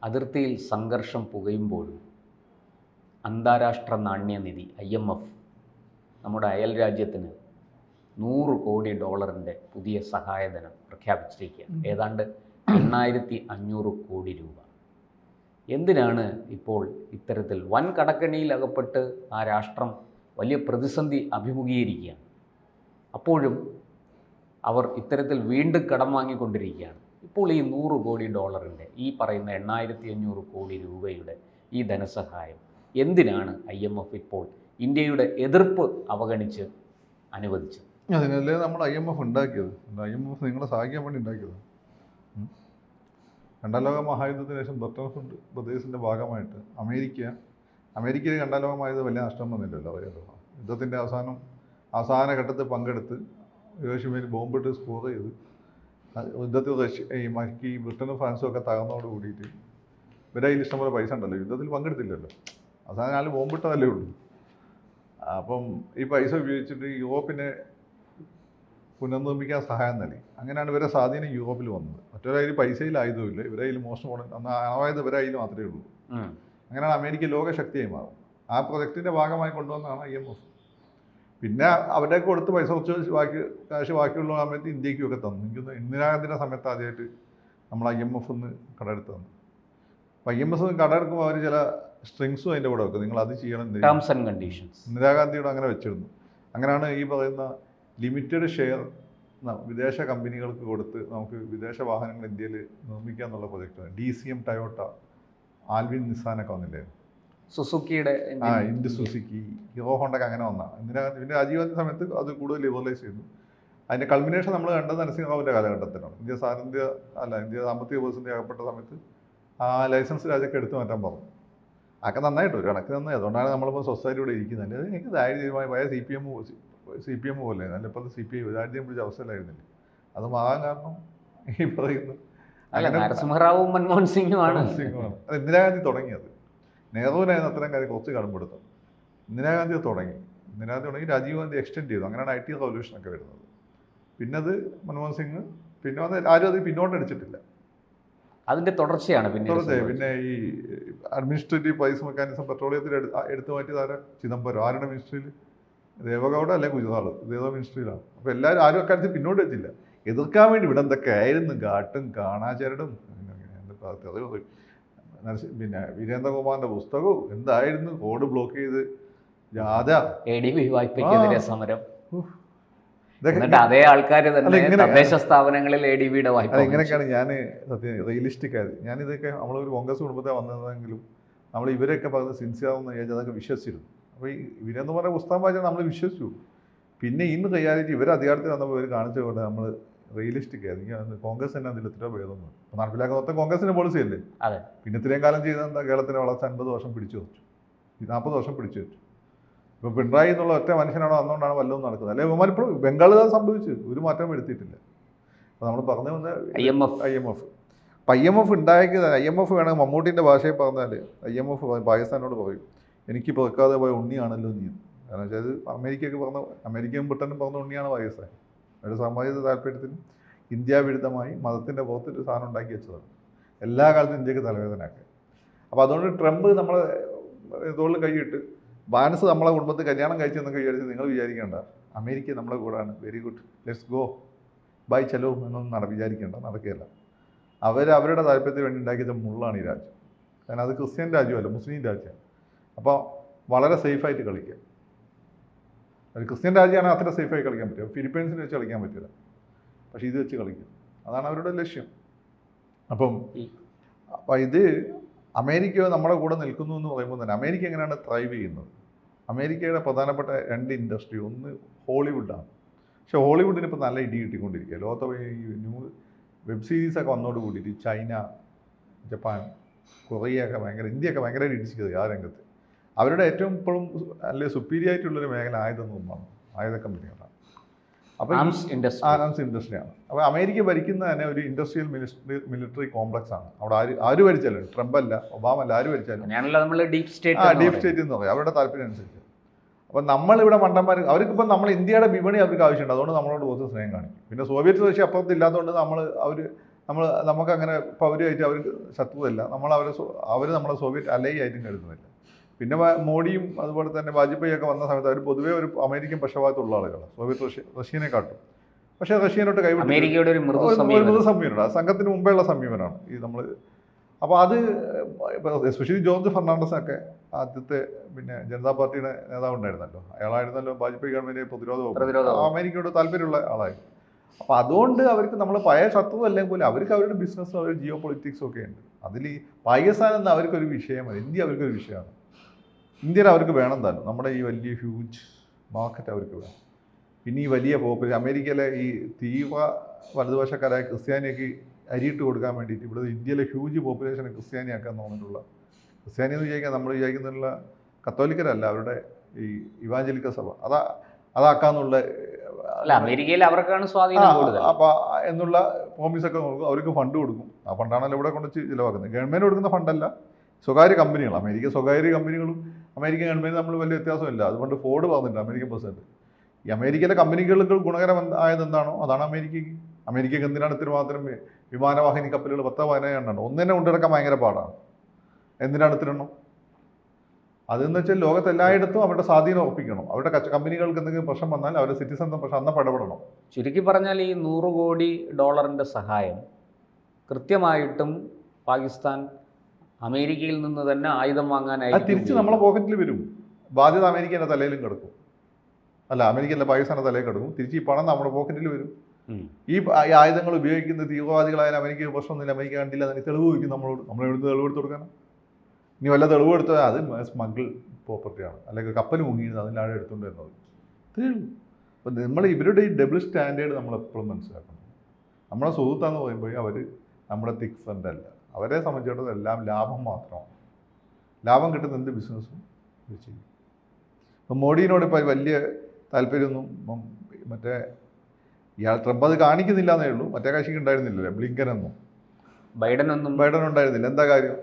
അതിർത്തിയിൽ സംഘർഷം പുകയുമ്പോഴും അന്താരാഷ്ട്ര നാണ്യനിധി IMF നമ്മുടെ അയൽ രാജ്യത്തിന് $100 കോടി പുതിയ സഹായധനം പ്രഖ്യാപിച്ചിരിക്കുകയാണ്. ഏതാണ്ട് 8500 കോടി രൂപ. എന്തിനാണ് ഇപ്പോൾ ഇത്തരത്തിൽ വൻ കടക്കെണിയിൽ അകപ്പെട്ട് ആ രാഷ്ട്രം വലിയ പ്രതിസന്ധി അഭിമുഖീകരിക്കുകയാണ്? അപ്പോഴും അവർ ഇത്തരത്തിൽ വീണ്ടും കടം വാങ്ങിക്കൊണ്ടിരിക്കുകയാണ്. ഇപ്പോൾ ഈ $100 കോടി ഈ പറയുന്ന 8500 കോടി രൂപയുടെ ഈ ധനസഹായം എന്തിനാണ് IMF ഇപ്പോൾ ഇന്ത്യയുടെ എതിർപ്പ് അവഗണിച്ച് അനുവദിച്ചത്? അതിനല്ലേ നമ്മൾ IMF ഉണ്ടാക്കിയത്. IMF നിങ്ങളെ സഹായിക്കാൻ വേണ്ടി ഉണ്ടാക്കിയത്. രണ്ടാം ലോക മഹായുദ്ധത്തിന് ശേഷം ബർട്ടൺ ബ്രദേഴ്സിൻ്റെ ഭാഗമായിട്ട് അമേരിക്കയിൽ രണ്ടാം ലോക മഹായുദ്ധം വലിയ നഷ്ടം വന്നില്ലല്ലോ. യുദ്ധത്തിൻ്റെ അവസാന ഘട്ടത്തിൽ പങ്കെടുത്ത് ഹിരോഷിമയിൽ ബോംബിട്ട് സ്കോർ ചെയ്ത് യുദ്ധത്തിൽ ഈ ബ്രിട്ടനും ഫ്രാൻസും ഒക്കെ തകർന്നോട് കൂടിയിട്ട് ഇവരെ അതിൽ ഇഷ്ടംപോലെ പൈസ ഉണ്ടല്ലോ, യുദ്ധത്തിൽ പങ്കെടുത്തില്ലല്ലോ, അവസാനം നാല് ബോംബിട്ടതല്ലേ ഉള്ളൂ. അപ്പം ഈ പൈസ ഉപയോഗിച്ചിട്ട് യൂറോപ്പിനെ പുനർനിർമ്മിക്കാൻ സഹായം നൽകി. അങ്ങനെയാണ് ഇവരെ സ്വാധീനം യൂറോപ്പിൽ വന്നത്. മറ്റൊരായിൽ പൈസയിൽ ആയുധമില്ല, ഇവരെ കയ്യിൽ മോശം അന്ന് ആവായത് ഇവരെ കയ്യിൽ മാത്രമേ ഉള്ളൂ. അങ്ങനെയാണ് അമേരിക്ക ലോകശക്തിയായി മാറും. ആ പ്രൊജക്റ്റിൻ്റെ ഭാഗമായി കൊണ്ടുവന്നതാണ് IMF. പിന്നെ അവരുടെ കൊടുത്ത് പൈസ കുറച്ച് കാശ് ബാക്കിയുള്ള സമയത്ത് ഇന്ത്യക്കൊക്കെ തന്നു. എനിക്കൊന്ന് ഇന്ദിരാഗാന്ധിയുടെ സമയത്ത് ആദ്യമായിട്ട് നമ്മൾ IMF ഒന്ന് കടമെടുത്ത് തന്നു. അപ്പോൾ IMF കടമെടുക്കുമ്പോൾ അവർ ചില സ്ട്രിങ്സും അതിൻ്റെ കൂടെ വെക്കും, നിങ്ങൾ അത് ചെയ്യണം, ടേംസ് ആൻഡ് കണ്ടീഷൻസ്. ഇന്ദിരാഗാന്ധിയോട് അങ്ങനെ വെച്ചിരുന്നു. അങ്ങനെയാണ് ഈ പറയുന്ന ലിമിറ്റഡ് ഷെയർ വിദേശ കമ്പനികൾക്ക് കൊടുത്ത് നമുക്ക് വിദേശ വാഹനങ്ങൾ ഇന്ത്യയിൽ നിർമ്മിക്കുക എന്നുള്ള പ്രൊജക്റ്റാണ്. DCM, ടയോട്ട, ആൽവിൻ, നിസാനൊക്കെ വന്നില്ലേ, സുസുക്കിയുടെ ഇന്ത്യ സുസുക്കി, ഹീറോ ഹോണ്ടൊക്കെ അങ്ങനെ വന്നതാണ്. ഇന്ദിരാഗാന്ധി പിന്നെ രാജീവ് ഗാന്ധി സമയത്ത് അത് കൂടുതൽ ലിബറലൈസ് ചെയ്തു. അതിൻ്റെ കൾമിനേഷൻ നമ്മൾ കണ്ടത് നരസിംഹറാവുവിൻ്റെ കാലഘട്ടത്തിലാണ്. ഇന്ത്യ സാമ്പത്തിക പ്രതിസന്ധി അകപ്പെട്ട സമയത്ത് ആ ലൈസൻസ് രാജൊക്കെ എടുത്തു മാറ്റാൻ പറഞ്ഞു. അതൊക്കെ നന്നായിട്ട് ഒരു കണക്ക് നന്നായി. അതുകൊണ്ടാണ് നമ്മളിപ്പോൾ സൊസൈറ്റിയോടെ ഇരിക്കുന്നത്. എനിക്ക് ദാരിദ്ര്യമായി പഴയ CPM പോലെ അല്ല, ഇപ്പോൾ CPI ദാരിദ്ര്യം പിടിച്ച അവസ്ഥയിലായിരുന്നില്ല. അത് മാറാൻ കാരണം ഈ പറയുന്നു നരസിംഹറാവും മൻമോഹൻ സിംഗുമാണ്. അത് ഇന്ദിരാഗാന്ധി തുടങ്ങിയത്. നെഹ്റുവിനായിരുന്നു അത്തരം കാര്യം കുറച്ച് കടമ്പെടുത്തത്. ഇന്ദിരാഗാന്ധി തുടങ്ങി രാജീവ് ഗാന്ധി എക്സ്റ്റെൻഡ് ചെയ്തു. അങ്ങനെയാണ് IT റവല്യൂഷനൊക്കെ വരുന്നത്. പിന്നെ അത് മൻമോഹൻ സിംഗ് പിന്നെ വന്ന് ആരും അത് പിന്നോട്ടടിച്ചിട്ടില്ല. അതിൻ്റെ തുടർച്ചയാണ് പിന്നെ ഈ അഡ്മിനിസ്ട്രേറ്റീവ് പ്രൈസ് മെക്കാനിസം പെട്രോളിയത്തിൽ എടുത്തു മാറ്റിയത് ചിദംബരം. ആരുടെ മിനിസ്ട്രിയിൽ? ദേവഗൗഡ അല്ലെങ്കിൽ ഗുജറാൾ, ഏതോ മിനിസ്ട്രിയിലാണ്. അപ്പോൾ എല്ലാവരും ആരും അക്കാര്യത്തിൽ പിന്നോട്ട് വെച്ചില്ല. എതിർക്കാൻ വേണ്ടി ഇവിടെ എന്തൊക്കെ ആയിരുന്നു, കാട്ടും കാണാചരടും പിന്നെ വീരേന്ദ്രകുമാറിൻ്റെ പുസ്തകവും എന്തായിരുന്നു, റോഡ് ബ്ലോക്ക് ചെയ്ത് ജാഥ, ADB വായ്പയ്ക്കെതിരെ സമരം. അതേ ആൾക്കാർ തന്നെ തദ്ദേശ സ്ഥാപനങ്ങളിൽ ADBയുടെ വായ്പ. എങ്ങനെയൊക്കെയാണ് ഞാൻ സത്യം റിയലിസ്റ്റിക് ആയത്. ഞാനിതൊക്കെ നമ്മളൊരു കോൺഗ്രസ് കുടുംബത്തെ വന്നതെങ്കിലും നമ്മൾ ഇവരെയൊക്കെ പറഞ്ഞത് സിൻസിയറാണെന്ന് വിചാരിച്ച് അതൊക്കെ വിശ്വസിച്ചിരുന്നു. അപ്പോൾ ഈ വീരേന്ദ്രകുമാറിൻ്റെ പുസ്തകം വായിച്ചാൽ നമ്മൾ വിശ്വസിച്ചു. പിന്നെ ഇന്ന് റിയാലിറ്റി ഇവർ അധികാരത്തിൽ വന്നപ്പോൾ ഇവർ കാണിച്ച കൊണ്ട് നമ്മൾ റിയലിസ്റ്റിക് ആയിരുന്നു. കോൺഗ്രസ് തന്നെ അതിൽ എത്രയോ ഭേദമൊന്നും നടപ്പിലാക്കുന്ന മൊത്തം കോൺഗ്രസിൻ്റെ പോളിസി അല്ലേ. പിന്നെ ഇത്രയും കാലം ചെയ്ത എന്താ, കേരളത്തിൻ്റെ വളർച്ച 50 വർഷം പിടിച്ചു വെച്ചു, 40 വർഷം പിടിച്ചു വെച്ചു. ഇപ്പോൾ പിണറായി എന്നുള്ള ഒറ്റ മനുഷ്യനാണോ അന്നുകൊണ്ടാണ് വല്ലതും നടക്കുന്നത്. അല്ലെങ്കിൽ ഇവന്മാരിപ്പോൾ ബംഗാളിൽ സംഭവിച്ചു, ഒരു മാറ്റം എടുത്തിട്ടില്ല. അപ്പോൾ നമ്മൾ പറഞ്ഞു വന്ന IMF. അപ്പം IMF ഉണ്ടാക്കിയത് IMF വേണമെങ്കിൽ മമ്മൂട്ടിൻ്റെ ഭാഷയിൽ പറഞ്ഞാൽ IMF പാകിസ്ഥാനോട് പറയും, എനിക്ക് പിറക്കാതെ പോയ ഉണ്ണിയാണല്ലോ നീ. കാരണം വെച്ചാൽ അമേരിക്കയും ബ്രിട്ടനും പറഞ്ഞ ഉണ്ണിയാണ് പാകിസ്ഥാൻ. അവരുടെ സാമാജിക താല്പര്യത്തിനും ഇന്ത്യ വിരുദ്ധമായി മതത്തിൻ്റെ പുറത്തൊരു സാധനം ഉണ്ടാക്കി വെച്ചതാണ്. എല്ലാ കാലത്തും ഇന്ത്യക്ക് തലവേദനയാക്കുക. അപ്പോൾ അതുകൊണ്ട് ട്രംപ് നമ്മളെ തോളിൽ കൈയിട്ട് ബാനസ് നമ്മളെ കുടുംബത്തിൽ കല്യാണം കഴിച്ചെന്നൊക്കെ വിചാരിച്ച് നിങ്ങൾ വിചാരിക്കേണ്ട. അമേരിക്ക നമ്മളെ കൂടാണ്, very good, let's go, bye ചലോ എന്നൊന്നും വിചാരിക്കേണ്ട, നടക്കുകയല്ല. അവരുടെ താല്പര്യത്തിന് വേണ്ടി ഉണ്ടാക്കിയ മുള്ളാണ് ഈ രാജ്യം. കാരണം അത് ക്രിസ്ത്യൻ രാജ്യമല്ല, മുസ്ലിം രാജ്യമാണ്. അപ്പോൾ വളരെ സേഫായിട്ട് കളിക്കുക. ഒരു ക്രിസ്ത്യൻ രാജ്യമാണ് അത്ര സേഫായി കളിക്കാൻ പറ്റുക. ഫിലിപ്പൈൻസിൽ വെച്ച് കളിക്കാൻ പറ്റില്ല, പക്ഷേ ഇത് വെച്ച് കളിക്കും. അതാണ് അവരുടെ ലക്ഷ്യം. അപ്പം ഇത് അമേരിക്ക നമ്മുടെ കൂടെ നിൽക്കുന്നു എന്ന് പറയുമ്പോൾ തന്നെ അമേരിക്ക എങ്ങനെയാണ് ത്രൈവ് ചെയ്യുന്നത്? അമേരിക്കയുടെ പ്രധാനപ്പെട്ട 2 ഇൻഡസ്ട്രി, ഒന്ന് ഹോളിവുഡാണ്. പക്ഷേ ഹോളിവുഡിന് ഇപ്പോൾ നല്ല ഇടി കിട്ടിക്കൊണ്ടിരിക്കുക. ലോകത്തെ ഈ വെബ് സീരീസൊക്കെ വന്നോട് കൂടിയിട്ട് ചൈന, ജപ്പാൻ, കൊറിയയൊക്കെ ഇന്ത്യയൊക്കെ ഭയങ്കര ഇടിച്ചിരിക്കുന്നത് ആ രംഗത്ത്. അവരുടെ ഏറ്റവും ഇപ്പോഴും അല്ലെങ്കിൽ സുപ്പീരിയർ ആയിട്ടുള്ളൊരു മേഖല ആയുധ കമ്പനികളാണ്. അപ്പോൾ ആംസ് ഇൻഡസ്ട്രിയാണ്. അപ്പോൾ അമേരിക്ക ഭരിക്കുന്ന തന്നെ ഒരു ഇൻഡസ്ട്രിയൽ മിലിറ്ററി കോംപ്ലക്സ് ആണ്. അവിടെ ആര് ഭരിച്ചാലും, ട്രംപ് അല്ല, ഒബാമ അല്ല, ആര് ഭരിച്ചാലും ഡീപ് സ്റ്റേറ്റ് എന്ന് പറയും, അവരുടെ താല്പര്യം അനുസരിച്ച്. അപ്പോൾ നമ്മളിവിടെ മണ്ടന്മാർ, അവർക്കിപ്പോൾ നമ്മൾ ഇന്ത്യയുടെ വിപണി അവർക്ക് ആവശ്യമുണ്ട്, അതുകൊണ്ട് നമ്മളോട് കുറച്ച് സ്നേഹം കാണിക്കും. പിന്നെ സോവിയറ്റ് റഷ്യ അപ്പുറത്ത് ഇല്ലാത്തതുകൊണ്ട് അവർ നമുക്കങ്ങനെ ഇപ്പോൾ അവരുമായിട്ട് അവർക്ക് ശത്രുതല്ല. അവർ നമ്മളെ സോവിയറ്റ് അലൈ ആയിട്ടും കരുതുന്നില്ല. പിന്നെ മോഡിയും അതുപോലെ തന്നെ വാജ്പേയിയൊക്കെ വന്ന സമയത്ത് അവർ പൊതുവേ ഒരു അമേരിക്കൻ പക്ഷപാതമുള്ള ആളുകളാണ്, റഷ്യനെ കാട്ടും. പക്ഷേ റഷ്യനോട്ട് കൈവിട്ട് അമേരിക്കയുടെ ഒരു മൃദു സമീപനമാണ്, ആ സംഘത്തിന് മുമ്പേയുള്ള സമീപനമാണ് ഈ നമ്മൾ. അപ്പോൾ അത് എസ്പെഷ്യലി ജോർജ് ഫെർണാണ്ടസൊക്കെ ആദ്യത്തെ പിന്നെ ജനതാ പാർട്ടിയുടെ നേതാവ് ഉണ്ടായിരുന്നല്ലോ, അയാളായിരുന്നല്ലോ വാജ്പേയി ഗവൺമെൻറ് പ്രതിരോധ അമേരിക്കയോട് താല്പര്യമുള്ള ആളായിരുന്നു. അപ്പോൾ അതുകൊണ്ട് അവർക്ക് നമ്മൾ പഴയ ശത്രു അല്ലെങ്കിൽ പോലും അവർക്ക് അവരുടെ ബിസിനസ്സും അവരുടെ ജിയോ പൊളിറ്റിക്സും ഒക്കെ ഉണ്ട്. അതിൽ ഈ പാകിസ്ഥാൻ എന്ന അവർക്കൊരു വിഷയമാണ്, ഇന്ത്യ അവർക്കൊരു വിഷയമാണ്. ഇന്ത്യയിൽ അവർക്ക് വേണം താനും, നമ്മുടെ ഈ വലിയ ഹ്യൂജ് മാർക്കറ്റ് അവർക്ക് വേണം. പിന്നെ ഈ വലിയ പോപ്പുലേഷൻ അമേരിക്കയിലെ ഈ തീവ്ര വലതുപക്ഷക്കാരായ ക്രിസ്ത്യാനിയൊക്കെ അരിയിട്ട് കൊടുക്കാൻ വേണ്ടിയിട്ട് ഇവിടെ ഇന്ത്യയിലെ ഹ്യൂജ് പോപ്പുലേഷനെ ക്രിസ്ത്യാനിയാക്കാൻ തോന്നിയിട്ടുള്ള, ക്രിസ്ത്യാനി എന്ന് വിചാരിക്കാൻ നമ്മൾ വിചാരിക്കുന്നുള്ള കത്തോലിക്കരല്ല, അവരുടെ ഈ ഇവാഞ്ചലിക്ക സഭ അതാക്കാന്നുള്ള അമേരിക്കയിൽ അവർക്കാണ് സ്വാധീനം കൂടുതൽ. അപ്പോൾ എന്നുള്ള പ്രോമിസൊക്കെ നോക്കും, അവർക്ക് ഫണ്ട് കൊടുക്കും. ആ ഫണ്ടാണല്ലോ ഇവിടെ കൊണ്ട് ചിലവാക്കുന്നത്. ഗവൺമെൻറ് കൊടുക്കുന്ന ഫണ്ടല്ല, സ്വകാര്യ കമ്പനികൾ. അമേരിക്ക സ്വകാര്യ കമ്പനികളും അമേരിക്കൻ ഗവൺമെൻറ് തമ്മിൽ വലിയ വ്യത്യാസമില്ല. അതുകൊണ്ട് ഫോർഡ് പറഞ്ഞിട്ടുണ്ട് അമേരിക്കൻ പ്രസിഡന്റ്, ഈ അമേരിക്കയിലെ കമ്പനികൾക്ക് ഗുണകരം ആയത് എന്താണോ അതാണ് അമേരിക്കക്ക് എന്തിനാണ് ഇത്തിരി മാത്രം വിമാനവാഹിനി കപ്പലുകൾ 10-15 ഒന്നിനെ കൊണ്ടിറക്കാൻ ഭയങ്കര പാടാണ്. എന്തിനാണ് ഇത്തിരെണ്ണം? അതെന്ന് വെച്ചാൽ ലോകത്തെല്ലായിടത്തും അവരുടെ സ്വാധീനം ഉറപ്പിക്കണം. അവരുടെ കമ്പനികൾക്ക് എന്തെങ്കിലും പ്രശ്നം വന്നാൽ അവരുടെ സിറ്റിസൺ പ്രശ്നം അന്ന് ഇടപെടണം. ചുരുക്കി പറഞ്ഞാൽ ഈ $100 കോടി സഹായം കൃത്യമായിട്ടും പാകിസ്ഥാൻ അമേരിക്കയിൽ നിന്ന് തന്നെ ആയുധം വാങ്ങാനായി തിരിച്ച് നമ്മളെ പോക്കറ്റിൽ വരും. ബാധ്യത അമേരിക്കൻ്റെ തലയിലും കിടക്കും. അല്ല, അമേരിക്കല്ല പാകിസ്ഥാൻ്റെ തലയിൽ കിടക്കും. തിരിച്ച് ഈ പണം നമ്മുടെ പോക്കറ്റിൽ വരും. ഈ ആയുധങ്ങൾ ഉപയോഗിക്കുന്ന തീവ്രവാദികളായാലും അമേരിക്ക പ്രശ്നമൊന്നുമില്ല, അമേരിക്ക കണ്ടില്ല, അതിന് തെളിവ് വയ്ക്കും നമ്മളോട്. നമ്മളെവിടുന്ന് തെളിവ് എടുത്ത് കൊടുക്കണം? ഇനി വല്ല തെളിവ് എടുത്താൽ അത് സ്മഗിൾ പ്രോപ്പർട്ടിയാണ്, അല്ലെങ്കിൽ കപ്പൽ മുങ്ങിയത് അതിൻ്റെ ആഴെ എടുത്തുകൊണ്ട് വരുന്നത്. ഇത്രയേ ഉള്ളൂ. അപ്പം നമ്മൾ ഇവരുടെ ഈ ഡബിൾ സ്റ്റാൻഡേർഡ് നമ്മളെപ്പോഴും മനസ്സിലാക്കണം. നമ്മളെ സുഹൃത്താന്ന് പറയുമ്പോൾ അവർ നമ്മുടെ തിക് ഫ്രണ്ട് അല്ല. അവരെ സംബന്ധിച്ചിടത്തോളം എല്ലാം ലാഭം മാത്രമാണ്. ലാഭം കിട്ടുന്ന എന്ത് ബിസിനസ്സും ഇത് ചെയ്യും. ഇപ്പം മോഡിയോട് ഇപ്പോൾ വലിയ താല്പര്യമൊന്നും മറ്റേ ഇയാൾ ട്രംപ് അത് കാണിക്കുന്നില്ല എന്നേ ഉള്ളൂ. മറ്റേ കക്ഷിക്ക് ഉണ്ടായിരുന്നില്ലല്ലേ, ബ്ലിങ്കനൊന്നും ബൈഡൻ ഉണ്ടായിരുന്നില്ല. എന്താ കാര്യം?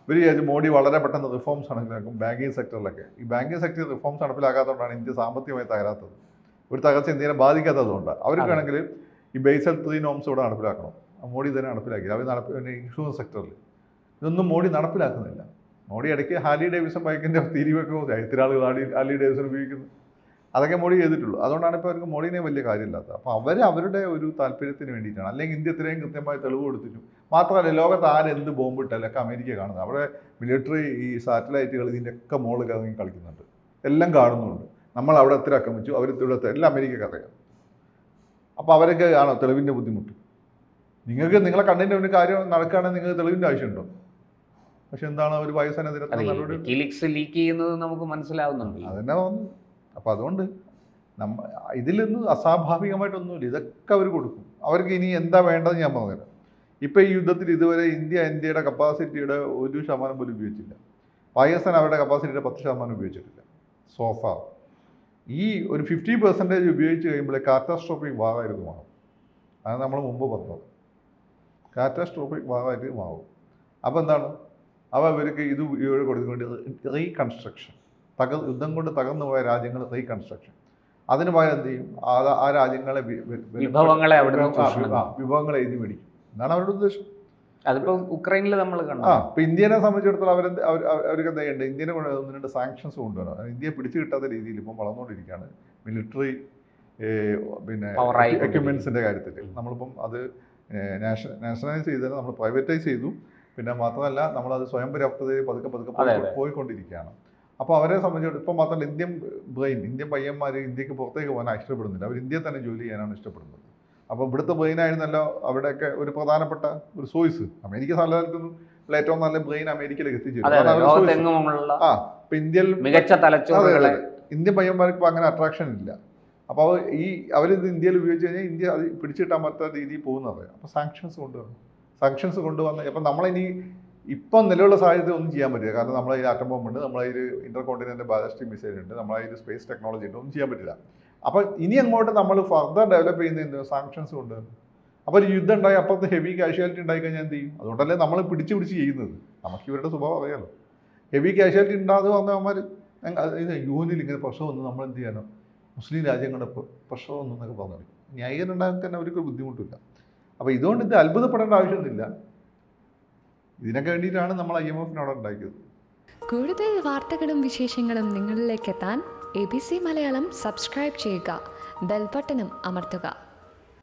ഇവർ വിചാരിച്ചു മോഡി വളരെ പെട്ടെന്ന് റിഫോംസ് നടപ്പിലാക്കും ബാങ്കിങ് സെക്ടറിലൊക്കെ. ഈ ബാങ്കിങ് സെക്ടറിൽ റിഫോംസ് നടപ്പിലാക്കാത്തതുകൊണ്ടാണ് ഇന്ത്യ സാമ്പത്തികമായി തകരാത്തത്. ഒരു തകർച്ച ഇന്ത്യനെ ബാധിക്കാത്തതുകൊണ്ടാണ്. അവർക്കാണെങ്കിൽ ഈ ബേസൽ 3 നോംസ് ഇവിടെ നടപ്പിലാക്കണം. മോഡി തന്നെ നടപ്പിലാക്കി. അവർ ഇൻഷുറൻസ് സെക്ടറിൽ ഇതൊന്നും മോഡി നടപ്പിലാക്കുന്നില്ല. മോഡി ഇടയ്ക്ക് ഹാർലി ഡേവിസൺ ബൈക്കിൻ്റെ തിരിവൊക്കെ ഇത്തിരി ആളുകൾ ഹാർലി ഡേവിസൺ ഉപയോഗിക്കുന്നു, അതൊക്കെ മോഡി ചെയ്തിട്ടുള്ളൂ. അതുകൊണ്ടാണ് ഇപ്പോൾ അവർക്ക് മോഡിനെ വലിയ കാര്യമില്ലാത്തത്. അപ്പോൾ അവരുടെ ഒരു താല്പര്യത്തിന് വേണ്ടിയിട്ടാണ്. അല്ലെങ്കിൽ ഇന്ത്യ ഇത്രയും കൃത്യമായി തെളിവ് കൊടുത്തിട്ടും മാത്രമല്ല, ലോകത്ത് ആരെന്ത് ബോംബിട്ടാലൊക്കെ അമേരിക്ക കാണുന്നത്. അവിടെ മിലിറ്ററി ഈ സാറ്റലൈറ്റുകൾ ഇതിൻ്റെയൊക്കെ മുകളിൽ കറങ്ങി കളിക്കുന്നുണ്ട്, എല്ലാം കാണുന്നുണ്ട്. നമ്മൾ അവിടെ എത്ര ആക്രമിച്ചു, അവരിവിടെ എല്ലാം അമേരിക്കക്ക് അറിയാം. അപ്പോൾ അവരൊക്കെ ആണോ തെളിവിൻ്റെ ബുദ്ധിമുട്ട്? നിങ്ങൾക്ക് നിങ്ങളെ കണ്ണിൻ്റെ ഒരു കാര്യം നടക്കുകയാണെങ്കിൽ നിങ്ങൾക്ക് തെളിവിൻ്റെ ആവശ്യമുണ്ടോ? പക്ഷെ എന്താണ് അവർ പാകിസ്ഥാനെതിരെ ലീക്ക് ചെയ്യുന്നത് നമുക്ക് മനസ്സിലാവുന്നുണ്ട്. അതന്നെ വന്നു. അപ്പോൾ അതുകൊണ്ട് ഇതിലൊന്നും അസ്വാഭാവികമായിട്ടൊന്നുമില്ല. ഇതൊക്കെ അവർ കൊടുക്കും. അവർക്ക് ഇനി എന്താ വേണ്ടതെന്ന് ഞാൻ പറഞ്ഞുതരാം. ഇപ്പോൾ ഈ യുദ്ധത്തിൽ ഇതുവരെ ഇന്ത്യയുടെ കപ്പാസിറ്റിയുടെ 1% പോലും ഉപയോഗിച്ചില്ല. പാകിസ്ഥാൻ അവരുടെ കപ്പാസിറ്റിയുടെ 10% ഉപയോഗിച്ചിട്ടില്ല സോഫ. ഈ ഒരു 50% ഉപയോഗിച്ച് കഴിയുമ്പോൾ കാറ്റാസ്ട്രോഫിക് വാറായിരുന്നു മാറും. അതാണ് നമ്മൾ മുമ്പ് പറഞ്ഞത്. കാറ്റാസ്ട്രോഫിക് വാറായിട്ട് മാറും. അപ്പോൾ എന്താണ് ഇവർക്ക് ഇത് കൊടുത്തുകൊണ്ട് റീകൺസ്ട്രക്ഷൻ, യുദ്ധം കൊണ്ട് തകർന്നു പോയ രാജ്യങ്ങൾ റീകൺസ്ട്രക്ഷൻ. അതിന് പകരം എന്ത് ചെയ്യും? ആ രാജ്യങ്ങളെ വിഭവങ്ങളെ എഴുതി മേടിക്കും. എന്നാണ് അവരുടെ ഉദ്ദേശം. അതിപ്പോൾ ഉക്രൈനിൽ നമ്മൾ കണ്ടു. ഇപ്പം ഇന്ത്യനെ സംബന്ധിച്ചിടത്തോളം അവർക്ക് എന്താ ചെയ്യേണ്ടത്? ഇന്ത്യനെ കൊണ്ട് 1-2 സാങ്ഷൻസ് കൊണ്ടുവരണം. ഇന്ത്യയെ പിടിച്ചു കിട്ടാത്ത രീതിയിൽ ഇപ്പം വളർന്നുകൊണ്ടിരിക്കുകയാണ് മിലിറ്ററി പിന്നെ എക്യുപ്മെൻസിൻ്റെ കാര്യത്തിൽ. നമ്മളിപ്പം അത് നാഷണലൈസ് ചെയ്തത് നമ്മൾ പ്രൈവറ്റൈസ് ചെയ്തു. പിന്നെ മാത്രമല്ല നമ്മളത് സ്വയം പര്യാപ്തതയിൽ പതുക്കെ പോയിക്കൊണ്ടിരിക്കുകയാണ്. അപ്പോൾ അവരെ സംബന്ധിച്ചിടത്തോളം ഇപ്പം മാത്രമല്ല ഇന്ത്യൻ പയ്യന്മാർ ഇന്ത്യക്ക് പുറത്തേക്ക് പോകാൻ ഇഷ്ടപ്പെടുന്നില്ല. അവർ ഇന്ത്യയിൽ തന്നെ ജോലി ചെയ്യാനാണ് ഇഷ്ടപ്പെടുന്നത്. അപ്പോൾ ഇവിടുത്തെ ബ്രെയിനായിരുന്നല്ലോ അവിടെയൊക്കെ ഒരു പ്രധാനപ്പെട്ട ഒരു സോഴ്സ്. അമേരിക്ക സ്ഥലത്തുനിന്നും ഏറ്റവും നല്ല ബ്രെയിൻ അമേരിക്കയിലേക്ക് എത്തിച്ചേരും. ഇപ്പം ഇന്ത്യയിൽ മികച്ച തലച്ചോറുകളെ ഇന്ത്യൻ പയ്യന്മാർക്ക് ഇപ്പോൾ അങ്ങനെ അട്രാക്ഷൻ ഇല്ല. അപ്പോൾ അവരിത് ഇന്ത്യയിൽ ഉപയോഗിച്ച് കഴിഞ്ഞാൽ ഇന്ത്യ അത് പിടിച്ചിട്ടാൻ പറ്റാത്ത രീതിയിൽ പോകുന്നത്. അപ്പോൾ സാങ്ഷൻസ് കൊണ്ടുവന്ന് അപ്പം നമ്മളിനി ഇപ്പം നിലവിലുള്ള സാഹചര്യത്തിൽ ഒന്നും ചെയ്യാൻ പറ്റില്ല. കാരണം നമ്മളതിൽ ആറ്റം ബോംബുണ്ട്, നമ്മളതിൽ ഇന്റർകോണ്ടിനെൻ്റൽ ബാലിസ്റ്റിക് മിസൈൽ ഉണ്ട്, നമ്മളതിൽ സ്പേസ് ടെക്നോളജി ഉണ്ട്, ഒന്നും ചെയ്യാൻ പറ്റില്ല. അപ്പോൾ ഇനി അങ്ങോട്ട് നമ്മൾ ഫർദർ ഡെവലപ്പ് ചെയ്യുന്ന സാങ്ഷൻസ് കൊണ്ട്. അപ്പോൾ ഒരു യുദ്ധം ഉണ്ടായി അപ്പുറത്ത് ഹെവി കാഷ്വാലിറ്റി ഉണ്ടായിക്കഴിഞ്ഞാൽ എന്ത് ചെയ്യും? അതുകൊണ്ടല്ലേ നമ്മൾ പിടിച്ച് ചെയ്യുന്നത്. നമുക്ക് ഇവരുടെ സ്വഭാവം അറിയാലോ. ഹെവി കാഷ്വാലിറ്റി ഉണ്ടാകുന്ന പറഞ്ഞവന്മാർ യൂണിൽ ഇങ്ങനെ പ്രശ്നം വന്ന് നമ്മൾ എന്ത് ചെയ്യാനോ മുസ്ലിം രാജ്യങ്ങളുടെ പ്രശ്നം ഒന്നും എന്നൊക്കെ പറഞ്ഞു. ന്യായീകരണം ഉണ്ടാക്കാൻ തന്നെ അവർക്ക് ബുദ്ധിമുട്ടില്ല. അപ്പോൾ ഇതുകൊണ്ട് ഇത് അത്ഭുതപ്പെടേണ്ട ആവശ്യമൊന്നുമില്ല. ഇതിനൊക്കെ വേണ്ടിയിട്ടാണ് നമ്മൾ IMF അവിടെ ഉണ്ടാക്കിയത്. കൂടുതൽ വാർത്തകളും വിശേഷങ്ങളും നിങ്ങളിലേക്ക് എത്താൻ ABC മലയാളം സബ്സ്ക്രൈബ് ചെയ്യുക, ബെൽ ബട്ടണും അമർത്തുക.